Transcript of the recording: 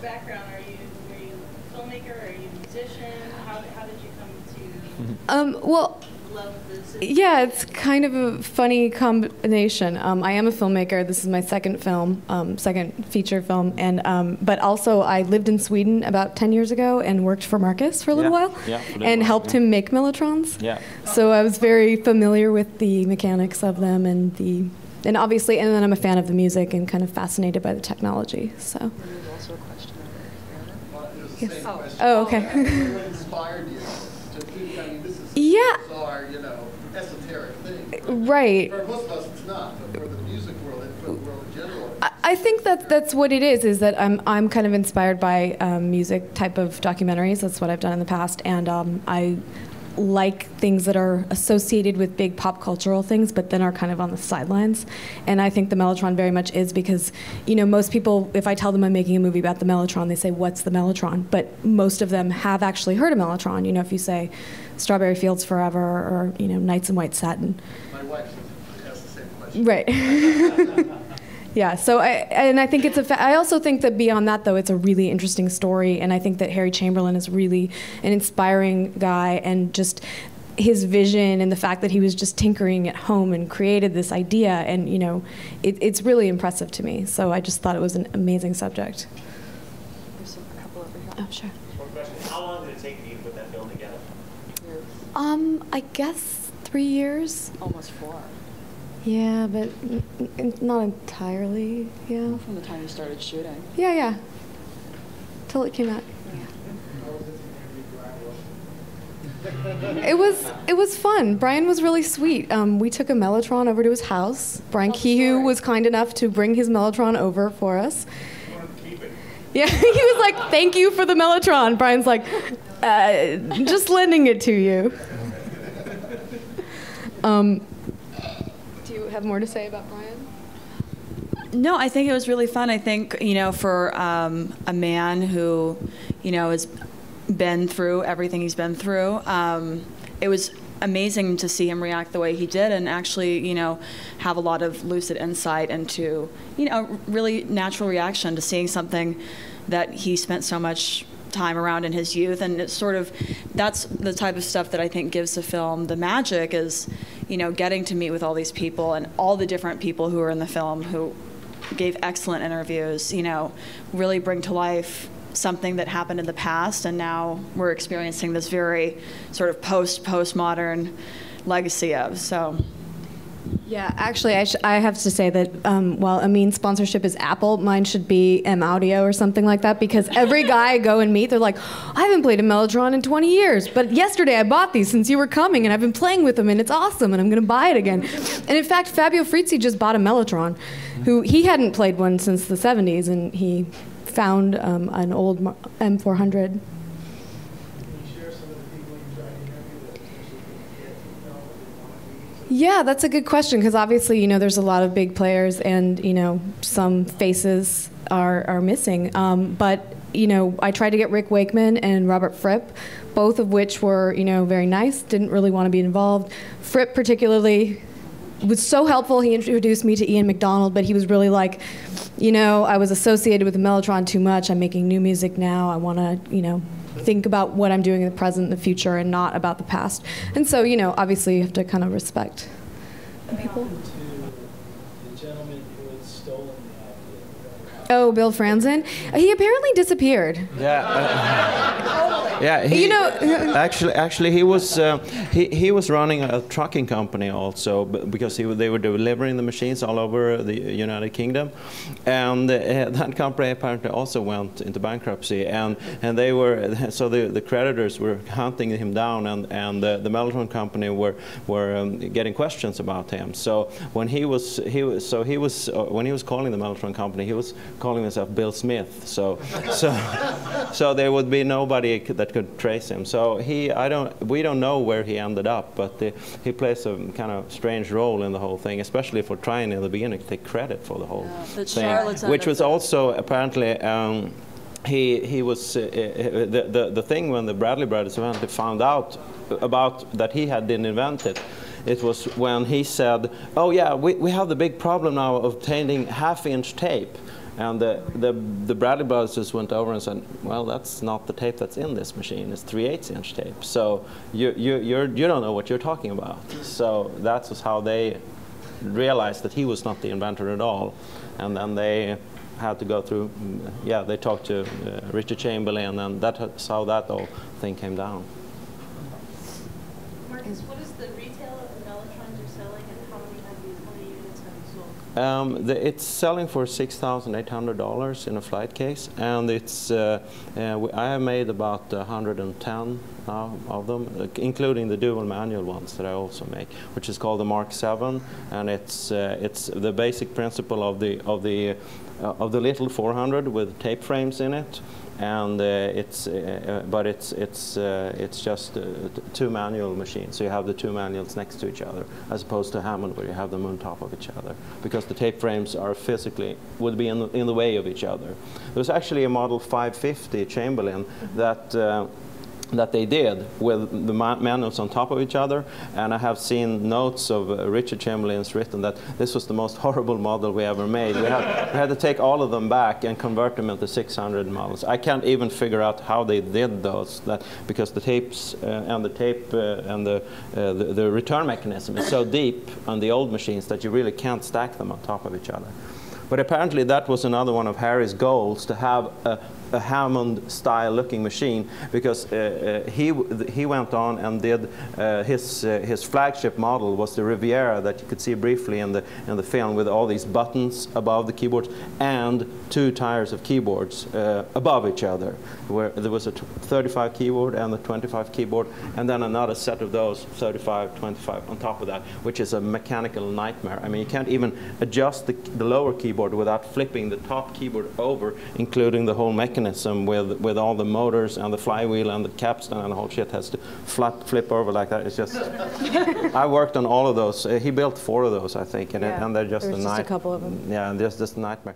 background? Are you a filmmaker? Are you a musician? How did you come to Well, love this? yeah, it's kind of a funny combination. I am a filmmaker. This is my second film, second feature film, and but also I lived in Sweden about 10 years ago and worked for Markus for a little while, and helped him make Mellotrons. Yeah. So I was very familiar with the mechanics of them and obviously, and then I'm a fan of the music and kind of fascinated by the technology. So. There's also a question over here. Yes. Oh, okay. What inspired you to do? I mean, this is Yeah. bizarre, esoteric thing. Right. For most of us, it's not, but for the music world and for the world in general. I think that's what it is that I'm kind of inspired by music type of documentaries. That's what I've done in the past, and I like things that are associated with big pop cultural things, but then are kind of on the sidelines. And I think the Mellotron very much is because, most people, if I tell them I'm making a movie about the Mellotron, they say, what's the Mellotron? But most of them have actually heard of Mellotron. If you say Strawberry Fields Forever or, Nights in White Satin. My wife has the same question. Right. Yeah, so I think I also think that beyond that, though, it's a really interesting story, and I think that Harry Chamberlin is really an inspiring guy, and just his vision and the fact that he was just tinkering at home and created this idea, and it's really impressive to me. So I just thought it was an amazing subject. There's a couple over here. Oh, sure. One question: how long did it take for you to put that film together? I guess 3 years. Almost 4. Yeah, but not entirely. Yeah. From the time you started shooting. Yeah. Till it came out. It was fun. Brian was really sweet. We took a Mellotron over to his house. Brian Kehoe was kind enough to bring his Mellotron over for us. Yeah, he was like, "Thank you for the Mellotron." Brian's like, "Just lending it to you." Do you have more to say about Brian? No, I think it was really fun. I think, for a man who, has been through everything he's been through, it was amazing to see him react the way he did and actually, have a lot of lucid insight into, really natural reaction to seeing something that he spent so much time around in his youth. And it's that's the type of stuff that I think gives the film the magic is, getting to meet with all these people and all the different people who are in the film who gave excellent interviews, really bring to life something that happened in the past, and now we're experiencing this very sort of postmodern legacy of. So. Yeah, actually, I have to say that while Amin's sponsorship is Apple, mine should be M Audio or something like that, because every guy I go and meet, they're like, I haven't played a Mellotron in 20 years, but yesterday I bought these since you were coming, and I've been playing with them, and it's awesome, and I'm going to buy it again. And in fact, Fabio Frizzi just bought a Mellotron, he hadn't played one since the 70s, and he found an old M400. Yeah, that's a good question, because obviously, there's a lot of big players and, some faces are missing. But, I tried to get Rick Wakeman and Robert Fripp, both of which were, very nice, didn't really want to be involved. Fripp particularly was so helpful. He introduced me to Ian McDonald, but he was really like, I was associated with the Mellotron too much. I'm making new music now. I want to, think about what I'm doing in the present and the future and not about the past. And so, obviously you have to kind of respect people. What happened to the gentleman who had stolen the idea? Oh, Bill Franzen? He apparently disappeared. Yeah. Yeah. Actually, he was running a trucking company also, because they were delivering the machines all over the United Kingdom, and that company apparently also went into bankruptcy, and they were the creditors were hunting him down, and the Mellotron company were getting questions about him. So when he was calling the Mellotron company, he was calling himself Bill Smith. So there would be nobody that could trace him. So we don't know where he ended up, but he plays a kind of strange role in the whole thing, especially for trying in the beginning to take credit for the whole thing, which was also apparently. He was the thing when the Bradley brothers eventually found out about that he didn't invent it. It was when he said, "Oh yeah, we have the big problem now of obtaining half-inch tape." And the Bradley brothers just went over and said, well, that's not the tape that's in this machine. It's 3/8" tape. So you don't know what you're talking about. So that's how they realized that he was not the inventor at all. And then they had to go through, they talked to Richard Chamberlin, and that's how that whole thing came down. Markus, what is the retail of the Mellotrons you're selling, and how many units have you sold? It's selling for $6,800 in a flight case, and it's I have made about 110 now of them, including the dual manual ones that I also make, which is called the Mark 7, and it's the basic principle of the little 400 with tape frames in it. And but it's just two manual machines. So you have the two manuals next to each other, as opposed to Hammond, where you have them on top of each other, because the tape frames are would be in the way of each other. There's actually a model 550 Chamberlin that they did with the manuals on top of each other, and I have seen notes of Richard Chamberlain's written that this was the most horrible model we ever made. We had to take all of them back and convert them into 600 models. I can't even figure out how they did those, because the tapes and the tape and the return mechanism is so deep on the old machines that you really can't stack them on top of each other. But apparently that was another one of Harry's goals, to have a Hammond-style looking machine, because he went on and did his flagship model was the Riviera that you could see briefly in the film, with all these buttons above the keyboards and two tiers of keyboards above each other, where there was a 35 keyboard and a 25 keyboard, and then another set of those 35, 25 on top of that, which is a mechanical nightmare. I mean, you can't even adjust the lower keyboard without flipping the top keyboard over, including the whole mechanism with all the motors and the flywheel and the capstan, and the whole shit has to flip over like that. It's just I worked on all of those. He built 4 of those, I think, and they're just There's just a couple of them. Yeah, and there's just a nightmare.